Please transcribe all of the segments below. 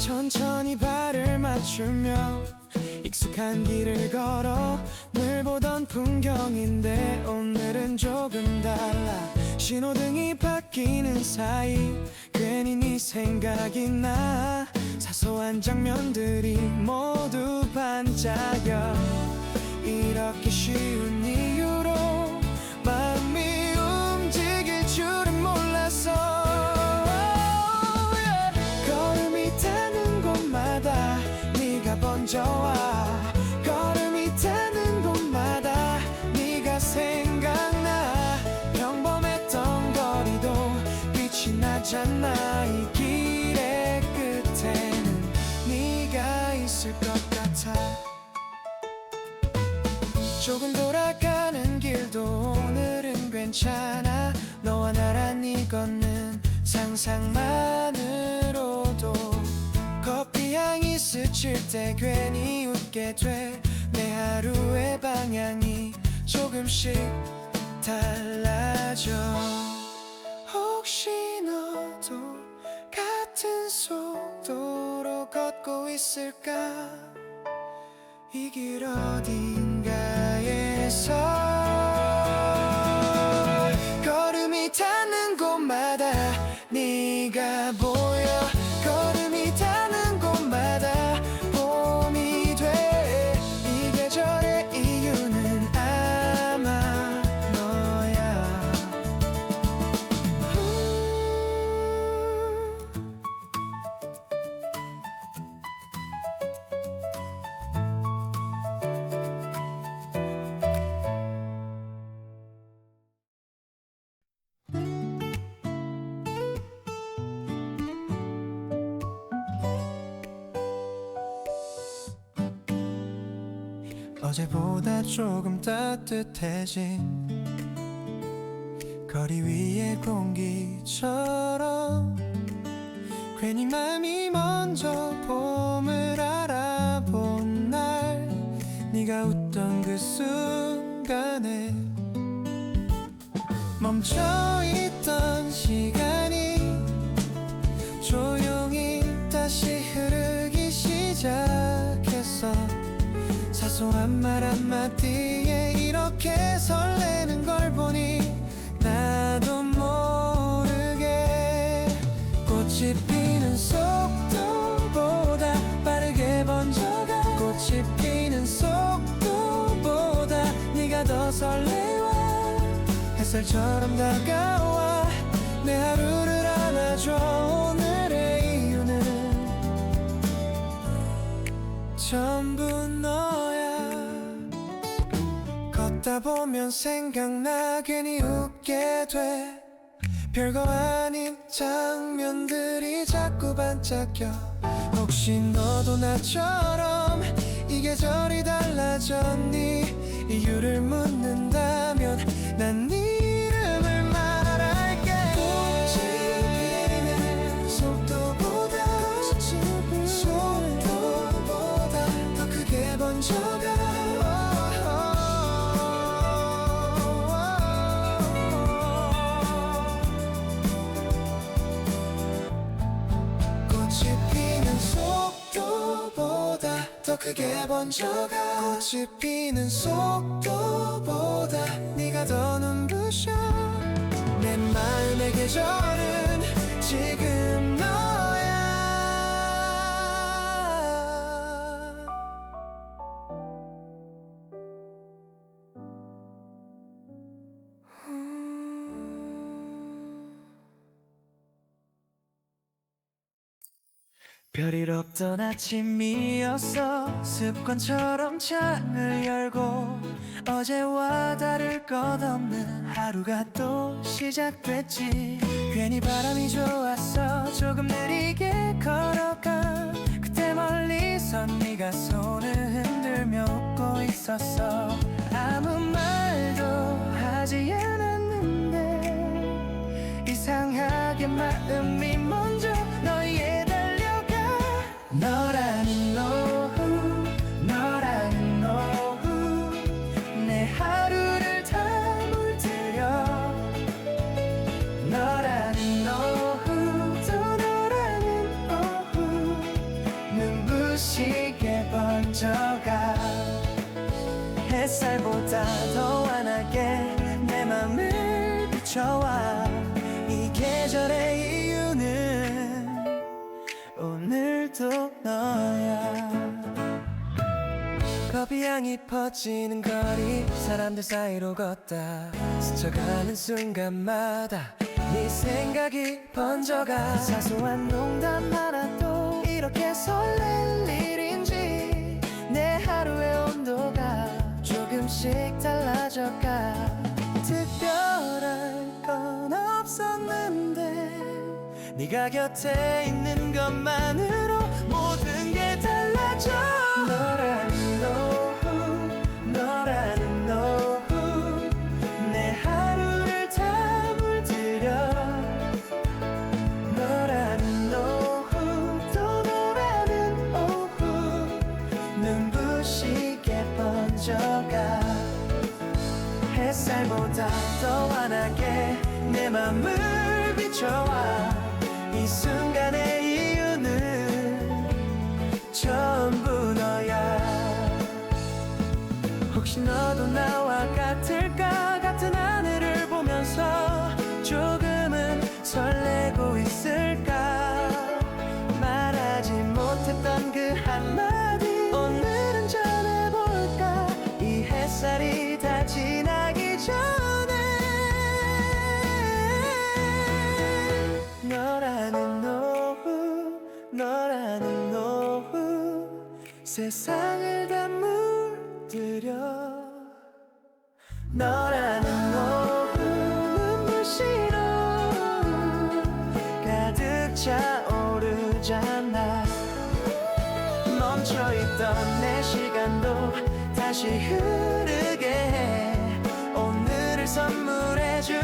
천천히 발을 맞추며 익숙한 길을 걸어 늘 보던 풍경인데 오늘은 조금 달라. 신호등이 바뀌는 사이 괜히 네 생각이 나. 사소한 장면들이 모두 반짝여. 이렇게 쉬운 이유로 마음이 움직일 줄은 몰랐어. 걸음이 닿는 곳마다 네가 먼저 와. 걸음이 닿는 곳마다 네가 생각나. 평범했던 거리도 빛이 나잖아. 이 길의 끝에는 네가 있을 것 같아. 조금 돌아가는 길도 오늘은 괜찮아. 너와 나란히 걷는 상상만으로도 커피 향이 스칠 때 괜히 웃게 돼. 내 하루의 방향이 조금씩 달라져. 혹시 너도 같은 속도로 걷고 있을까? 이 길 어딘가에서 걸음이 닿는 곳마다 네가 보여. 걸음이 닿는 곳마다 봄이 돼. 이 계절의 이유는 아마 너야. 어제보다 조금 따뜻해진 거리 위의 공기처럼 괜히 맘이 먼저 봄을 알아본 날. 네가 웃던 그 순간에 멈춰있던 시간이 조용히 다시 흐르기 시작했어. 사소한 말 한마디에 이렇게 설레는 걸 보니 나도 모르게 꽃이 피는 속도보다 빠르게 번져가. 꽃이 피는 속도보다 네가 더 설레와. 햇살처럼 다가와 내 하루를 안아줘. 오늘의 이유는 전부 너야. 걷다 보면 생각나. 괜히 웃게 돼. 별거 아닌 장면들이 자꾸 반짝여. 혹시 너도 나처럼 이 계절이 달라졌니? 이유를 묻는다면 난 네 이름을 말할게. 꽃이 피는 속도보다 더 크게 번져가. 더 크게 번져가. 꽃이 피는 속도보다 네가 더 눈부셔. 내 마음의 계절은 지금 너야. 별일 없던 아침이었어. 습관처럼 창을 열고 어제와 다를 것 없는 하루가 또 시작됐지. 괜히 바람이 좋았어. 조금 느리게 걸어가. 그때 멀리서 네가 손을 흔들며 웃고 있었어. 아무 말도 하지 않았는데 이상하게 마음이 먼저 너희에 너라는 노후, 너라는 노후 내 하루를 다 물들여. 너라는 노후, 또 너라는 오후 햇살보다 더 환하게 내 맘을 비춰와. 이 계절의 이유는 오늘도 너야. 커피향이 퍼지는 거리, 사람들 사이로 걷다 스쳐가는 순간마다 네 생각이 번져가. 사소한 농담 하나도 이렇게 설렐 일인지 내 하루의 온도가 조금씩 달라져가. 특별할 건 없었는데 네가 곁에 있는 것만으로 모든 게 달라져. 너라는 오후, 너라는 오후 내 하루를 다 물들여. 너라는 오후, 또 너라는 오후 눈부시게 번져가. 햇살보다 더 환하게 내 맘을 비춰와. 이 순간의 이유는 전부 너야. 혹시 너도 나와 같을까? 같은 하늘을 보면서 조금은 설레고 있을까? 말하지 못했던 그 한마디 오늘은 전해볼까? 이 햇살이 다 지나기 전에. 너라는 오후, 너라는 오후 세상을 다 물들여. 너라는 오후 눈부시로 가득 차오르잖아. 멈춰있던 내 시간도 다시 흐르게 해. 오늘을 선물해준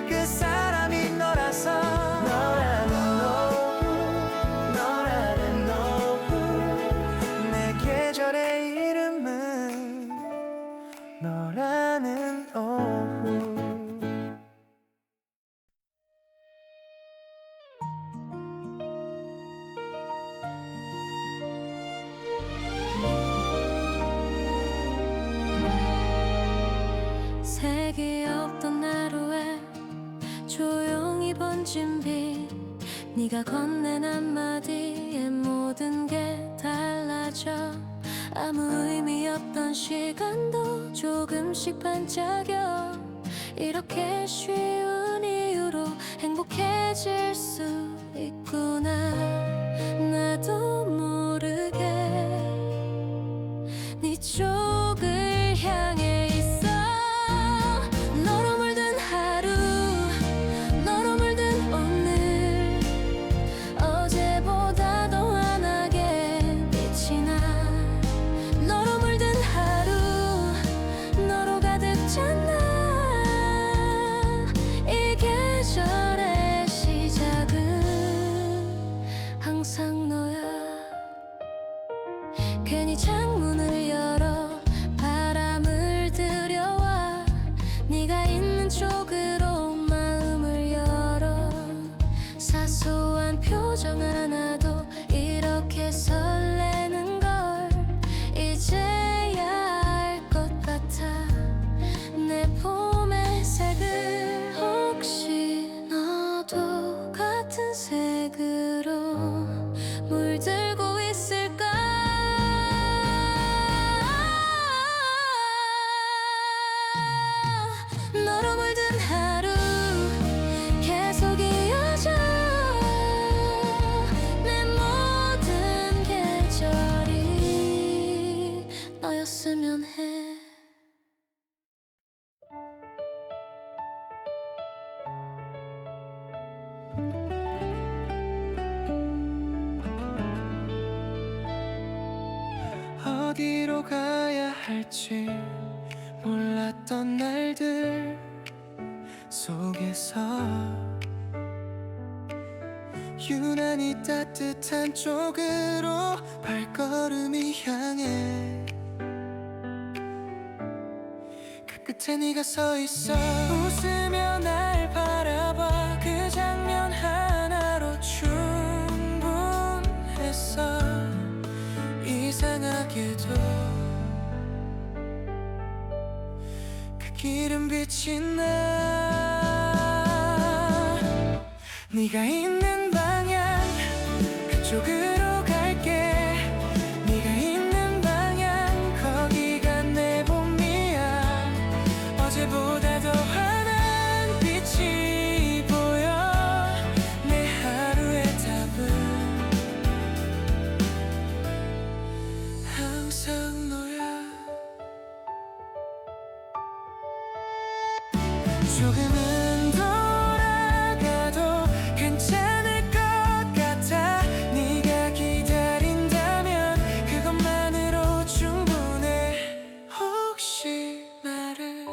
그 사람이 너라서. 너라는 오후, 너라는 오후 내 계절의 이름은 너라는 오후. 색이 없던 하루에 조용히 번진 빛, 네가 건넨 한마디에 모든 게 달라져. 아무 의미 없던 시간도 조금씩 반짝여. 이렇게 쉬운 이유로 행복해질 수 있구나. 나도 모르게 네 쪽을 향해 있어. 너로 물든 하루, 너로 물든 오늘, 어제보다 더 환하게 빛이 나. 너로 물든 하루, 너로 가득 찬 날. 이 계절의 시작은 항상 너야. 괜히 창문을 열어 바람을 들여와. 네가 있는 쪽으로 마음을 열어. 사소한 표정 하나도 이렇게 설레는 걸 이제야 알 것 같아. 내 봄의 색을 혹시 너도 같은 색으로 물들고 있을까? 너로 물든 하루 계속 이어져. 내 모든 계절이 너였으면 해. 어디로 가야 할지 몰랐던 날들 속에서 유난히 따뜻한 쪽으로 발걸음이 향해. 그 끝에 네가 서 있어. 웃으며 날 바라봐. 그 장면 하나로 충분했어. 이상하게도 이른 빛이 나. 네가 있는 방향 그쪽으로 갈게. 네가 있는 방향 거기가 내 봄이야. 어제보다 더 환한 빛이 보여. 내 하루의 답은 항상 너야. 조금은 돌아가도 괜찮을 것 같아. 네가 기다린다면 그것만으로 충분해. 혹시 나를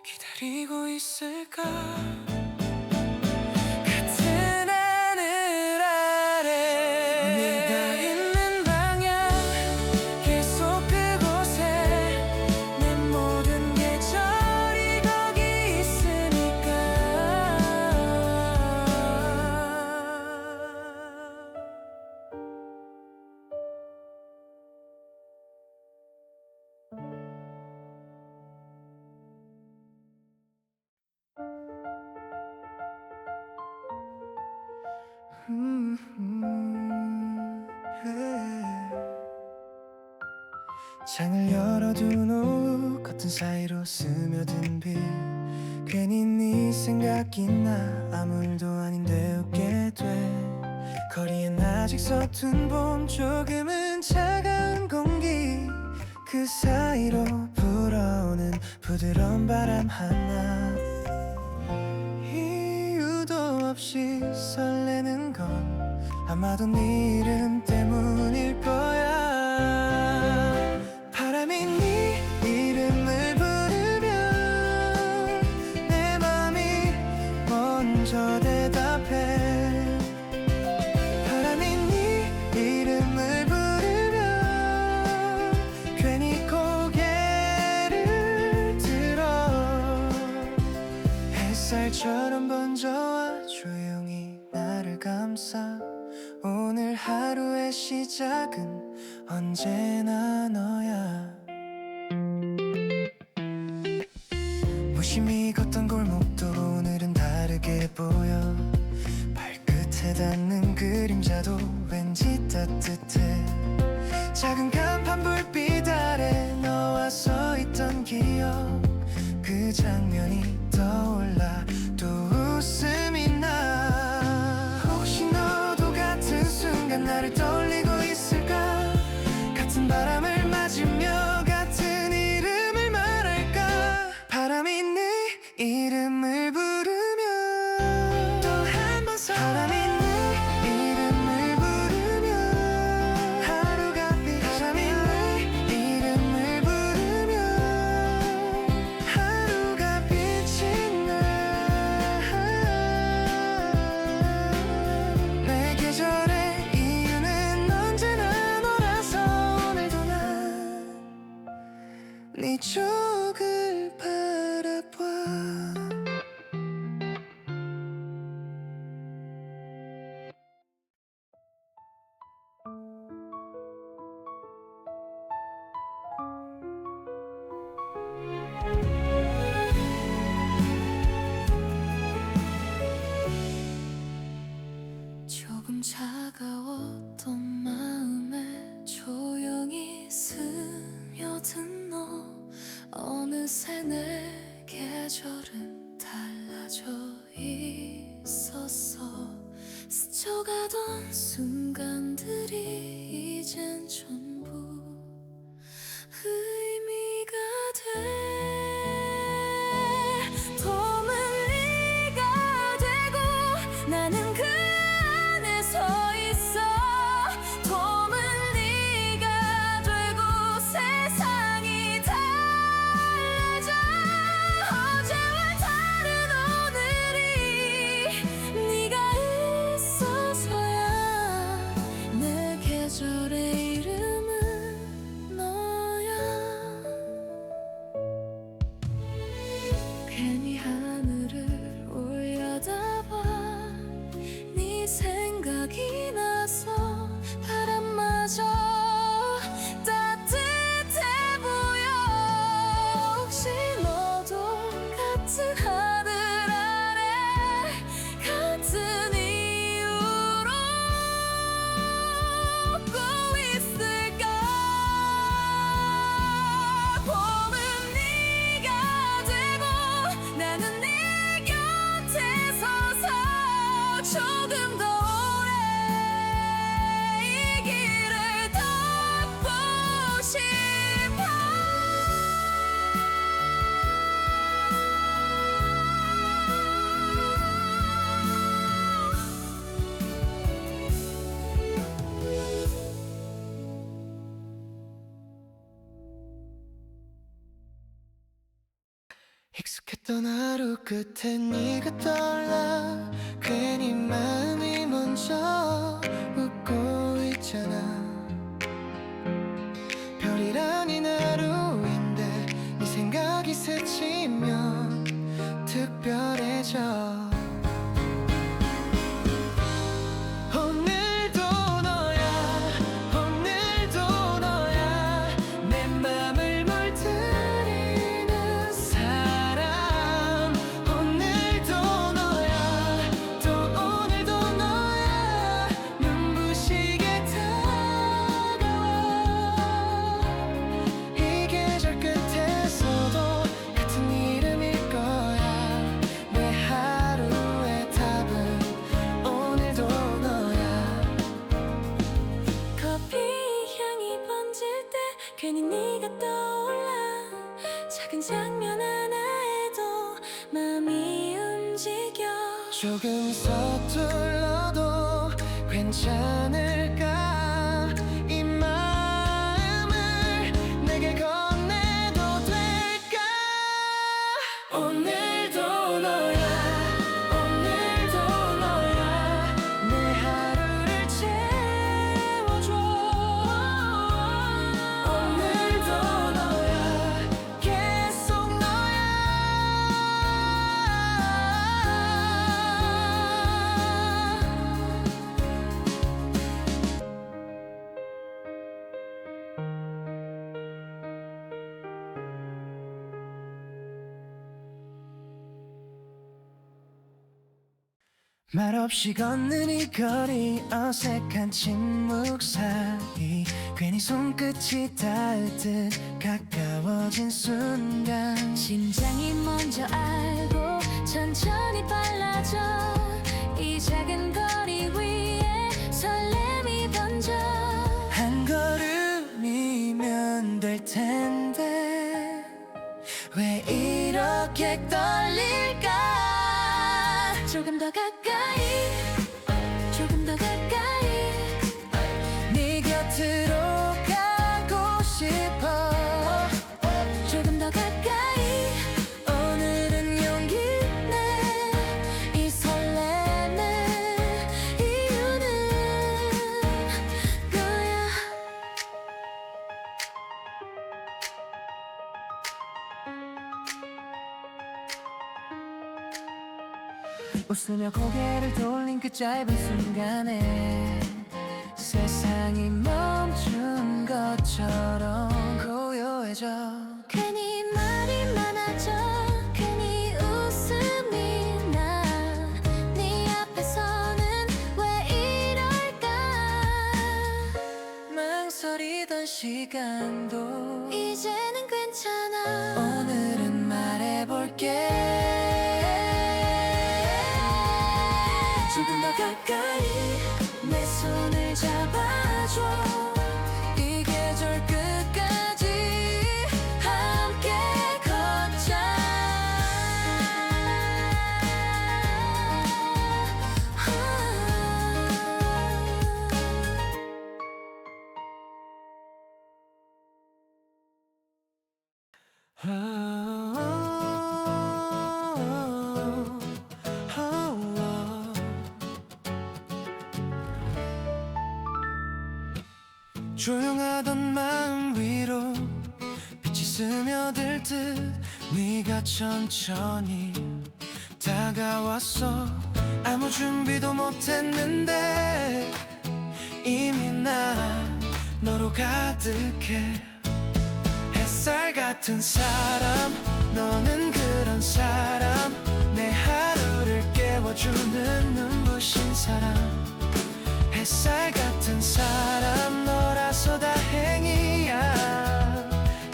기다리고 있을까? 같은 하늘 아래 네가 있는 방향 계속 그곳에 내 모든 계절이 거기 있으니까. 창을 열어둔 후 커튼 사이로 스며든 빛. 괜히 네 생각이 나 아무 일도 아닌데 웃게 돼. 거리엔 아직 서툰 봄 조금은 차가운 공기. 그 사이로 불어오는 부드러운 바람 하나. 이유도 없이 설레는 건 아마도 네 이름 때문일 거야. 바람이 네 이름을 부르면 내 맘이 먼저 대답해. 바람이 네 이름을 부르면 괜히 고개를 들어. 햇살처럼 번져와 조용히 나를 감싸. 오늘 하루의 시작은 언제나 너야. 무심히 걷던 골목도 오늘은 다르게 보여. 발끝에 닿는 그림자도 왠지 따뜻해. 작은 간판 불빛 아래 너와 서 있던 기억. 그 장면이 떠올라 또 웃음이 나. 혹시 너도 같은 순간 나를 떠올리고 있을까? 같은 바람을 맞으며 같은 이름을 말할까? 바람이 네 이름을 부르면 또 한 번 서. 바람이 네 이름을 부르면 하루가 빛이 나. 바람이 네 이름을 부르면 하루가 빛이 나. 내 계절의 이유는 언제나 너라서 오늘도 난 네 쪽을 바라봐. 조금 차가웠던 마음에 조용히 스며든 너. 어느새 내 계절은 달라져 있었어. 스쳐가던 순간들이 이젠 전부 의미가 돼. 봄은 네가 되고 나는 그 안에 서 있어. 봄은 네가 되고 세상이 달라져. 어제와 다른 오늘이 네가 있어서야. 내 계절의 이름은 너야. 익숙했던 하루 끝에 네가 떠올라 괜히 마음이 먼저 웃고 있잖아. 별이란 이 하루인데 네 생각이 스치면 특별해져. 오늘도 너야 오늘도 너야 내 맘을 물들이는 사람. 오늘도 너야 또 오늘도 너야 눈부시게 다가와. 이 계절 끝에서도 같은 이름일 거야. 내 하루의 답은 오늘도 너야. 커피 향이 번질 때 괜히 네가 떠올라. 작은 장면 하나에도 마음이 움직여. 조금 서툴러도 괜찮을까. 이 마음을 내게 건네도 될까. 오늘도 너야 오늘도 너야 내 하루를 채워줘. 오늘도 너야 계속 너야. 말없이 걷는 이 거리 어색한 침묵 사이 괜히 손끝이 닿을 듯 가까워진 순간 심장이 먼저 알고 천천히 빨라져. 이 작은 거리 위에 설렘이 번져. 한 걸음이면 될 텐데 왜 이렇게 떨릴까. 조금 더 가까이 조금 더 가까이 네 곁으로 가고 싶어. 조금 더 가까이. 오늘은 용기 내. 이 설렘의 이유는 너야. 웃으며 고개를 돌린 그 짧은 순간에 세상이 멈춘 것처럼 고요해져. 괜히 말이 많아져 괜히 웃음이 나. 네 앞에서는 왜 이럴까. 망설이던 시간도 이제는 괜찮아. 오늘은 말해볼게. 조금 더 가까이 내 손을 잡아줘. 이 계절 끝까지 함께 걷자. 조용하던 마음 위로 빛이 스며들 듯 네가 천천히 다가왔어. 아무 준비도 못했는데 이미 난 너로 가득해. 햇살 같은 사람 너는 그런 사람. 내 하루를 깨워주는 눈부신 사람. 햇살 같은 사람 너라서 다행이야.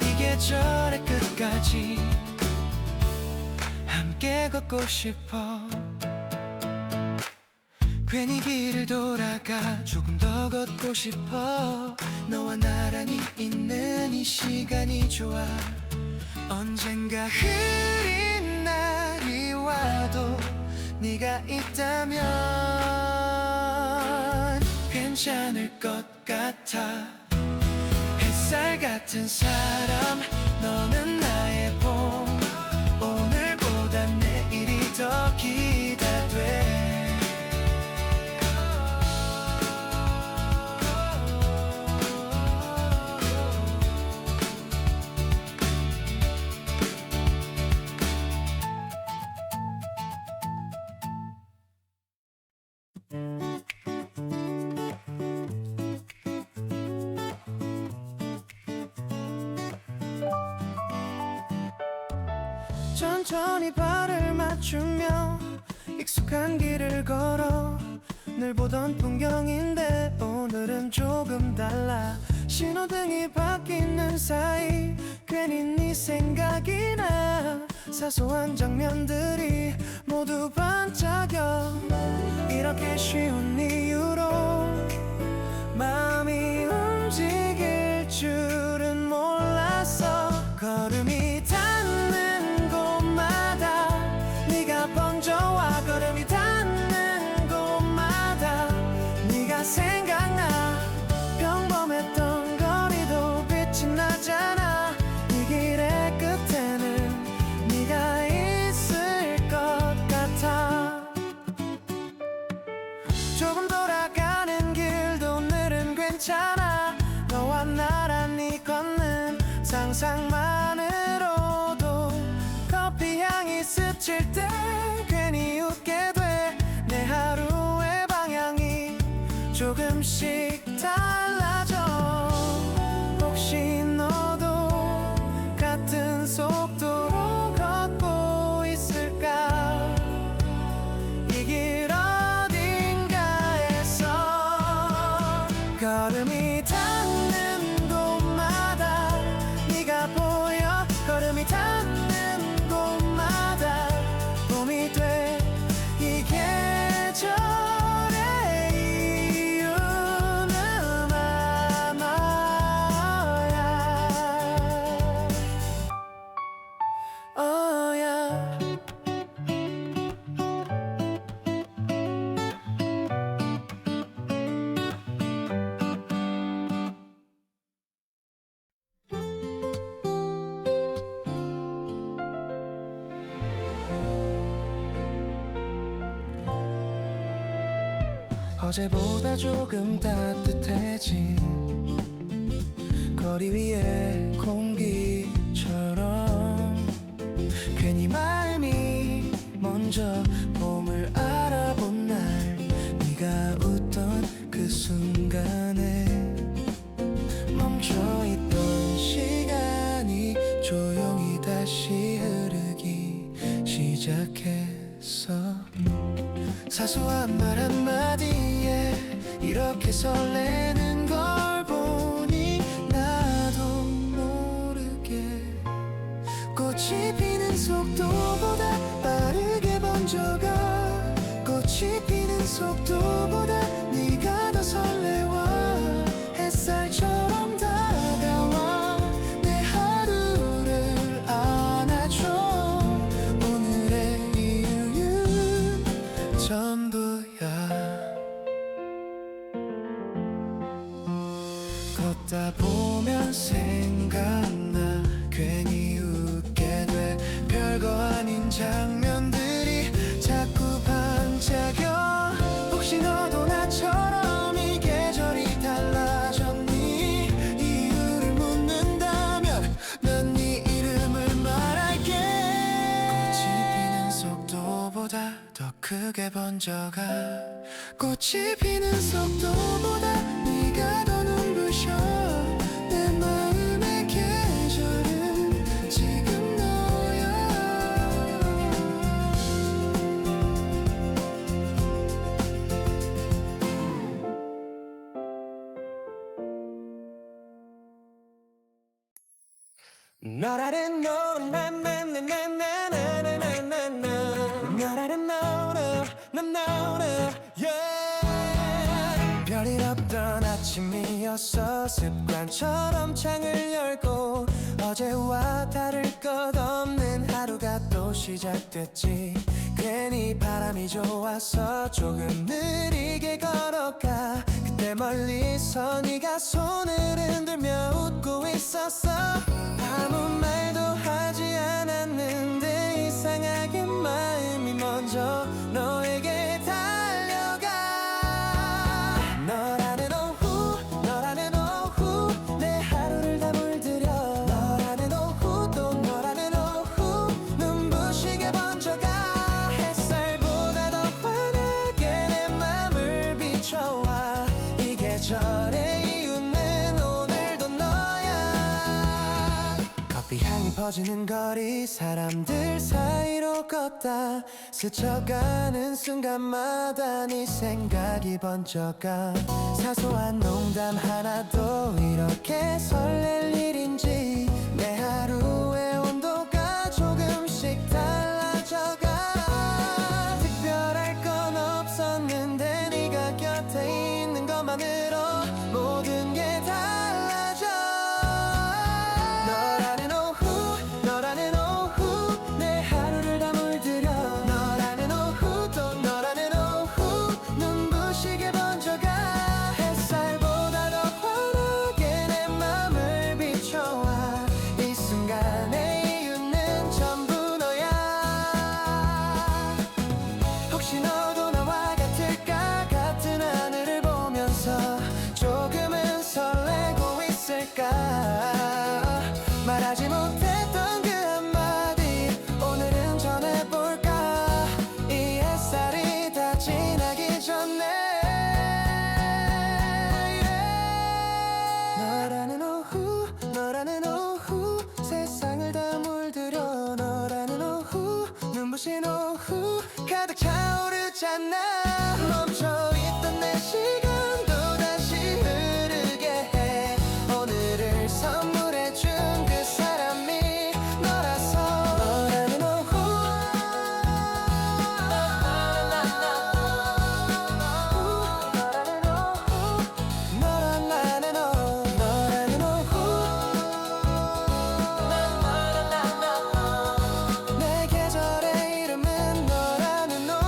이 계절의 끝까지 함께 걷고 싶어. 괜히 길을 돌아가 조금 더 걷고 싶어. 너와 나란히 있는 이 시간이 좋아. 언젠가 흐린 날이 와도 네가 있다면 괜찮을 것 같아. 햇살 같은 사람 너는 나의 봄. 오늘 천천히 발을 맞추며 익숙한 길을 걸어 늘 보던 풍경인데 오늘은 조금 달라. 신호등이 바뀌는 사이 괜히 네 생각이 나. 사소한 장면들이 모두 반짝여. 이렇게 쉬운 이유로 마음이 움직일 줄은 몰랐어. 걸음이 닿는 곳마다 네가 번져와. 걸음이 닿는 곳마다 네가 생각나. 평범했던 거리도 빛이 나잖아. 이 길의 끝에는 네가 있을 것 같아. 조금 돌아가는 길도 오늘은 괜찮아. 너와 나란히 걷는 상상만으로도 커피 향이 스칠 때 괜히 웃게 돼. 내 하루의 방향이 조금씩 달라져. 혹시 너도 같은 속도로 걷고 있을까? 이 길 어딘가에서 걸음이 닿는 곳마다 네가 보여. 걸음이 닿는 곳마다 봄이 돼. 이 계절의 이유는 너야. Oh yeah. 어제보다 조금 따뜻해진 거리 위의 공기처럼 괜히 마음이 먼저 봄을 알아본 날 네가 웃던 그 순간에 멈춰있던 시간이 조용히 다시 흐르기 시작했어. 사소한 말 한마디에 이렇게 설레는 걸 보니 나도 모르게 꽃이 피는 속도보다 빠르게 번져가. 꽃이 피는 속도보다 네가 더 설레와. 햇살처럼 다가와 내 하루를 안아줘. 오늘의 이유는 전부야. 걷다 보면 생각나. 괜히 웃게 돼. 별거 아닌 장면들이 자꾸 반짝여. 혹시 너도 나처럼 이 계절이 달라졌니? 이유를 묻는다면 난 네 이름을 말할게. 꽃이 피는 속도보다 더 크게 번져가. 꽃이 피는 속도보다 네가 더 눈부셔. 내 마음의 계절은 지금 너야. 너라는 너 나나나나나나나나나. 너라는 너나 yeah. 별일 없던 아침이었어. 습관처럼 창을 열고 어제와 다를 것 없는 하루가 또 시작됐지. 괜히 바람이 좋아서 조금 느리게 걸어가. 그때 멀리서 네가 손을 흔들며 웃고 있었어. 아무 말도 하지 않았는데 이상하게 마음이 먼저 너에게 달려가. 너라는 오후 너라는 오후 내 하루를 다 물들여. 너라는 오후 또 너라는 오후 눈부시게 번져가. 햇살보다 더 환하게 내 맘을 비춰와. 이 계절의 이유는 오늘도 너야. 커피 향이 퍼지는 거리 사람들 사이로 걷다 스쳐가는 순간마다 네 생각이 번져가 사소한 농담 하나도 이렇게 설렐 일인지 내 하루의 온도가 조금씩 달라져가 특별할 건 없었는데 네가 곁에 있는 것만으로 모든 게 달라져 너라는 오후 내 하루를 다 물들여 너라는 오후 또 너라는 오후 눈부시게 번져가 햇살보다 더 환하게 내 맘을 비춰와 이 순간의 이유는 전부 너야 혹시 너도 나와 같을까 같은 하늘을 보면서 조금은 설레고 있을까 말하지 못했던 그 한마디 오늘은 전해볼까 이 햇살이 다 지나기 전에 너라는 오후 세상을 다 물들여 너라는 오후 눈부신 오후 가득 차오르잖아 멈춰있던 내 시간도 다시 흐르게 해 오늘을 선물해준 그 사람이 너라서 너라는 오후 너라는 오후 내 계절의 이름은 너라는 오후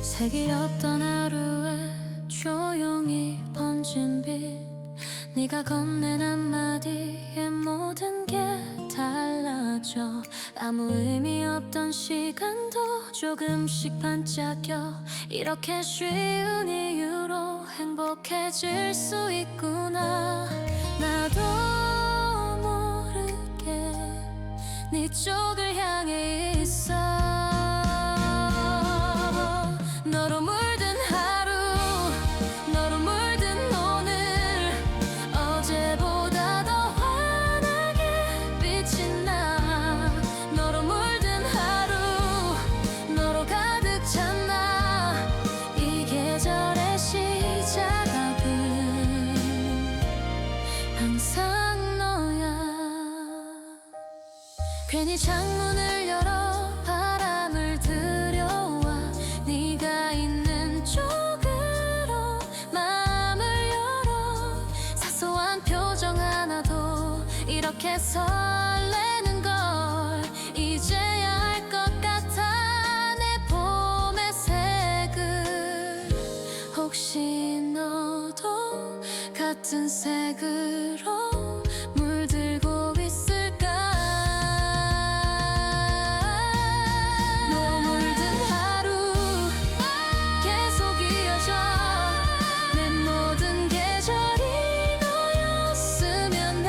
색이 없던 하루에 조용히 번진 빛 네가 건넨 한마디에 모든 게 달라져 아무 의미 없던 시간도 조금씩 반짝여 이렇게 쉬운 이유로 행복해질 수 있구나 나도 모르게 네 쪽을 향해 있어 너로 물든 하루 너로 물든 오늘 어제보다 더 환하게 빛이 나 너로 물든 하루 너로 가득 찼나 이 계절의 시작은 항상 너야 괜히 창문을 열어 바람을 들여와 네가 있는 쪽으로 마음을 열어 사소한 표정 하나도 이렇게 설레는 걸 이제야 알 것 같아 내 봄의 색을 혹시 너도 같은 색으로 물들고 있을까 너 물든 하루 계속 이어져 내 모든 계절이 너였으면 해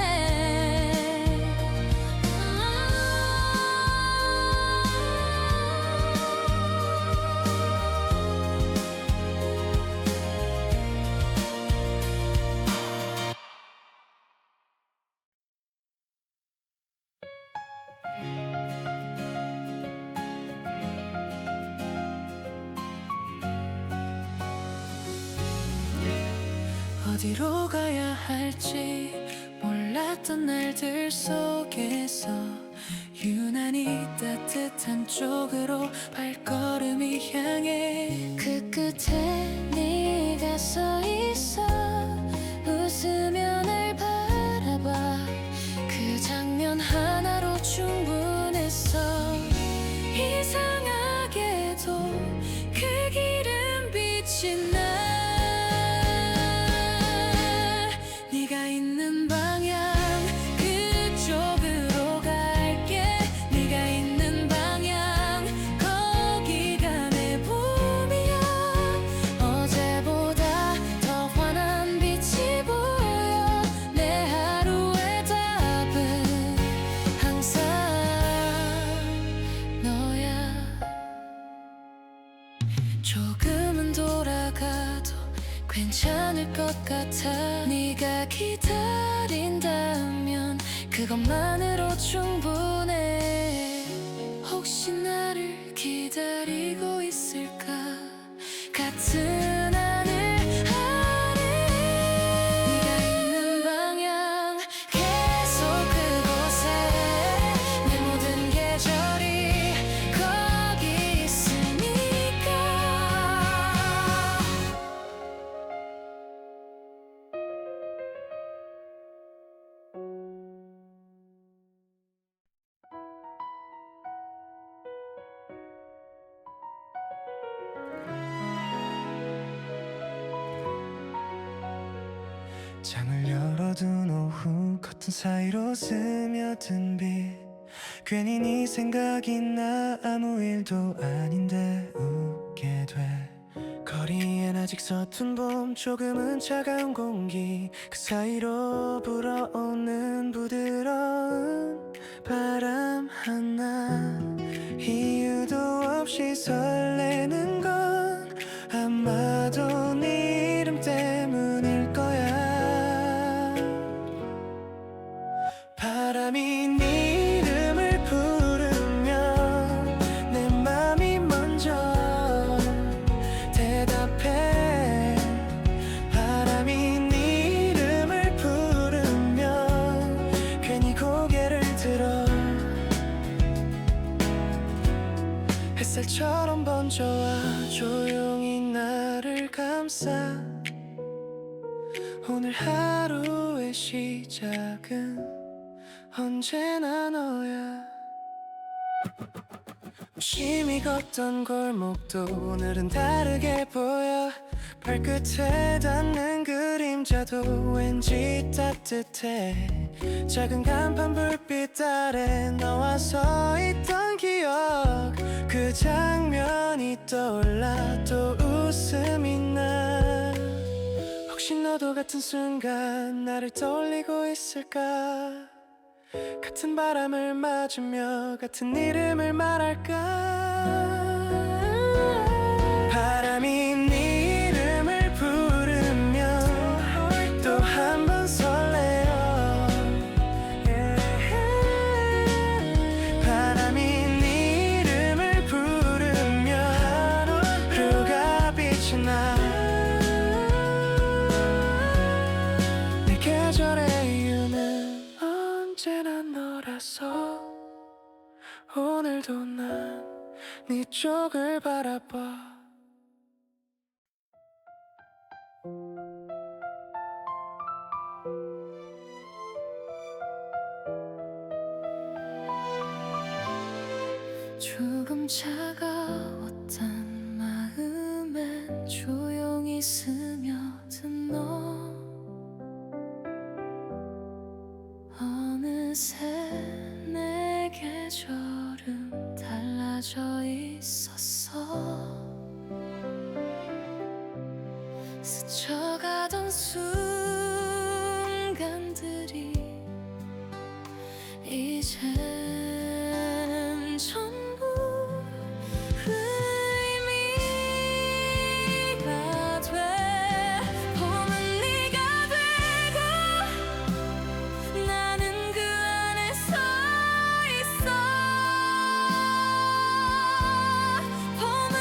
어디로 가야 할지 몰랐던 날들 속에서 유난히 따뜻한 쪽으로 발걸음이 향해 그 끝에 네가 서 있어 웃으며 날 바라봐 그 장면 하나로 충분했어 이상하게도 그 길은 빛이 나 네가 있는 방향 그쪽으로 갈게 네가 있는 방향 거기가 내 봄이야 조금은 돌아가도 괜찮을 것 같아. 네가 기다린다면 그것만으로 충분해. 혹시 나를 기다리고 있을까? 같은 하늘 아래 네가 있는 방향 계속 그곳에 내 모든 계절이 거기 있으니까. 창을 열어둔 오후 커튼 사이로 스며든 빛 괜히 네 생각이 나 아무 일도 아닌데 웃게 돼. 거리엔 아직 서툰 봄 조금은 차가운 공기 그 사이로 불어오는 부드러운 바람 하나 이유도 없이 설레는 건 아마도 네 이름 때문일 거야. 바람이 네 이름을 부르면 내 맘이 먼저 대답해. 바람이 네 이름을 부르면 괜히 고개를 들어. 햇살처럼 번져와 조용히 나를 감싸. 오늘 하루의 시작은 언제나 너야. 무심히 걷던 골목도 오늘은 다르게 보여. 발끝에 닿는 그림자도 왠지 따뜻해. 작은 간판 불빛 아래 너와 서 있던 기억 그 장면이 떠올라 또 웃음이 나. 혹시 너도 같은 순간 나를 떠올리고 있을까? 같은 바람을 맞으며 같은 이름을 말할까? 바람이 네 이름을 부르면 또 한 번 설레어. 바람이 네 이름을 부르면 하루가 빛이 나. 내 계절의 이유는 언제나 너라서 오늘도 난 네 쪽을 바라봐. 조금 차가웠던 마음엔 조용히 스며든 너. 어느새 내 계절은 달라져 있었어. 스쳐가던 순간들이 이젠 전부 의미가 돼. 봄은 네가 되고 나는 그 안에 서 있어. 봄은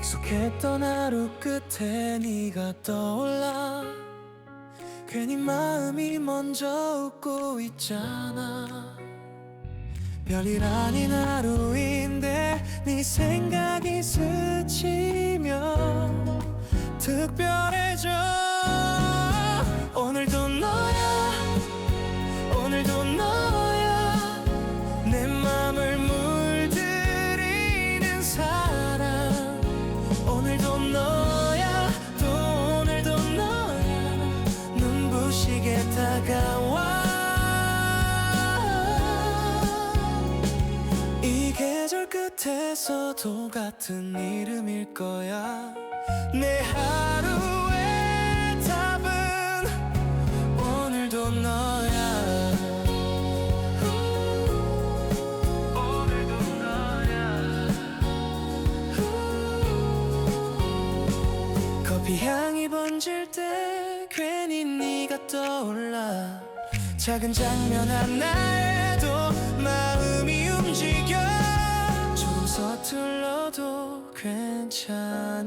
익숙했던 하루 끝에 네가 떠올라. 괜히 마음이 먼저 웃고 있잖아. 별일 아닌 하루인데 네 생각이 스치며 특별해져. 오늘도 너야, 오늘도 너야. 내 맘을 물들이는 사람. 오늘도 너야, 또 오늘도 너야. 눈부시게 다가와. 이 계절 끝에서도 같은 이름일 거야. 내 하루의 답은 오늘도 너야. 오늘도 너야. 커피 향이 번질 때 괜히 네가 떠올라. 작은 장면 하나에도 마음이 움직여. 좀 서툴러도 괜찮을까?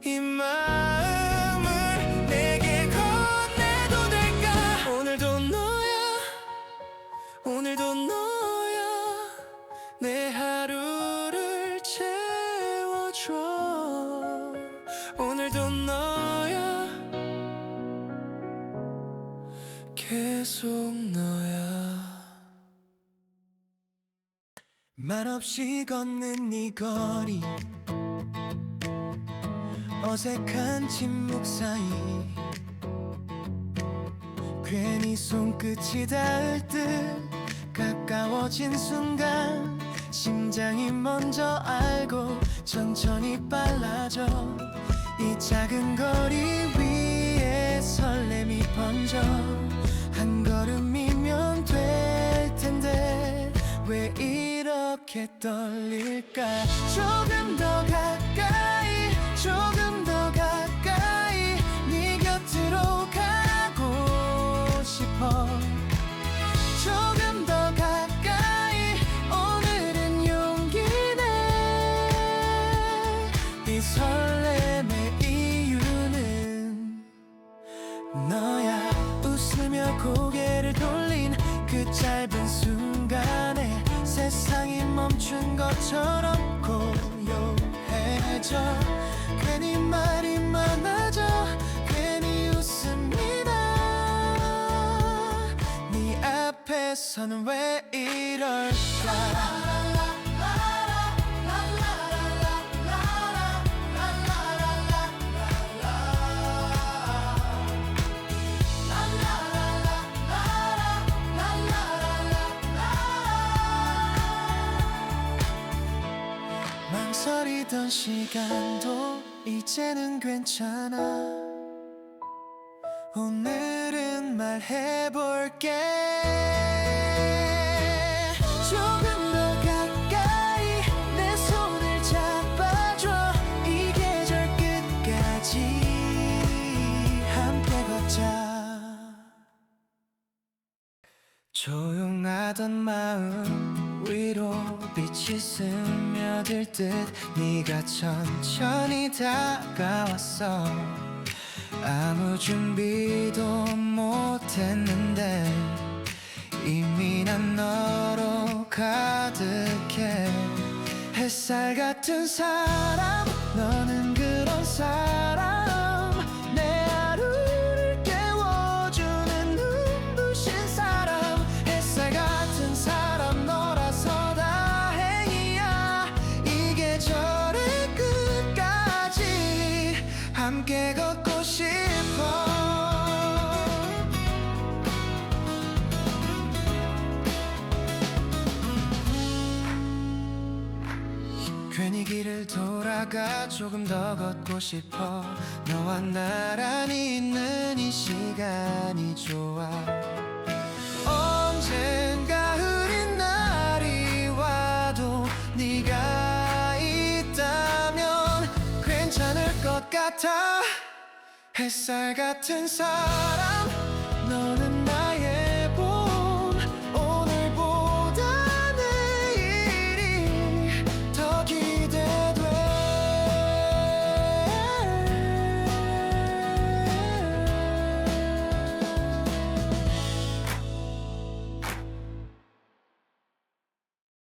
이 마음을 내게 건네도 될까? 오늘도 너야, 오늘도 너야. 내 하루를 채워줘. 오늘도 너야, 계속 너야. 말없이 걷는 이 거리, 어색한 침묵 사이 괜히 손끝이 닿을 듯 가까워진 순간 심장이 먼저 알고 천천히 빨라져. 이 작은 거리 위에 설렘이 번져. 한 걸음이면 될 텐데 왜 이렇게 떨릴까? 조금 더 가까이, 조금 더 가까이 네 곁으로 가고 싶어. 조금 더 가까이, 오늘은 용기 내. 이 설렘의 이유는 너야. 웃으며 고개를 돌린 그 짧은 순간에 세상이 멈춘 것처럼 고요해져. 괜히 말이 많아져, 괜히 웃음이 나. 네 앞에서는 왜 이럴까? 망설이던 시간도 이제는 괜찮아. 오늘은 말해볼게. 조금 더 가까이 내 손을 잡아줘. 이 계절 끝까지 함께 걷자. 조용하던 마음 위로 빛이 스며들 듯 네가 천천히 다가왔어. 아무 준비도 못했는데 이미 난 너로 가득해. 햇살 같은 사람, 너는 그런 사람. 내 하루를 깨워주는 눈부신 사람. 햇살 같은 사람 너라서 다행이야. 이 계절의 끝까지 함께 걷고 싶어. 괜히 길을 돌아가 조금 더 걷고 싶어. 너와 나란히 있는 이 시간이 좋아. 언젠가 흐린 날이 와도 네가 있다면 괜찮을 것 같아. 햇살 같은 사람, 너는